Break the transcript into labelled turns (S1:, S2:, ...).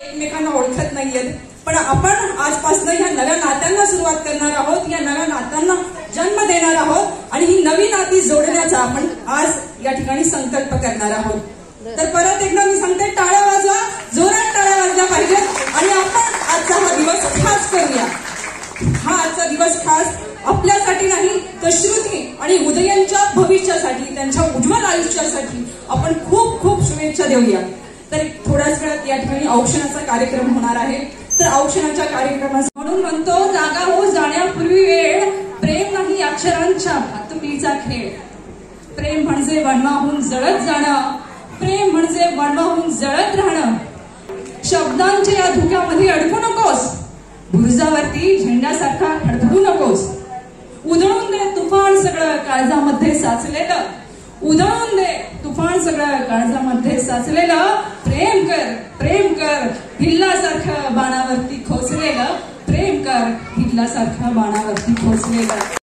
S1: एकमेकांना ओळखत नाहीयेत, पण आपण आजपासून या नव्या नात्यांना सुरुवात करणार आहोत, या नव्या नात्यांना जन्म देणार आहोत आणि ही नवी नाती जोडण्याचा आपण आज या ठिकाणी संकल्प करणार आहोत. तर परत एकदा मी सांगते, टाळ्या वाजवा, जोरात टाळ्या वाजल्या पाहिजेत आणि आपण आजचा हा दिवस खास करूया. हा आजचा दिवस खास आपल्यासाठी नाही तर श्रुती आणि उदयनच्या भविष्यासाठी, त्यांच्या उज्ज्वल आयुष्यासाठी आपण खूप खूप शुभेच्छा देऊया. तर थोड्याच वेळात या ठिकाणी औक्षणाचा कार्यक्रम होणार आहे. तर औक्षणाच्या कार्यक्रमास म्हणून म्हणतो, जागा हो जाण्यापूर्वी वेळ, प्रेम नाही अक्षरांच्या भातुकलीचा खेळ. प्रेम म्हणजे वणवाहून जळत जाणं, प्रेम म्हणजे वणवाहून जळत राहणं. शब्दांच्या या धुक्यामध्ये अडकू नकोस, बुरुजावरती झेंड्यासारखा खडखडू नकोस. उधळून दे तुफान सगळं काळजामध्ये साचलेलं, उधळून दे तुफान सगळं काळजामध्ये साचलेलं. प्रेम कर, प्रेम कर, भिल्लासारखं बाणावरती खोचलेलं. प्रेम कर, भिल्लासारखं बाणावरती खोचलेलं.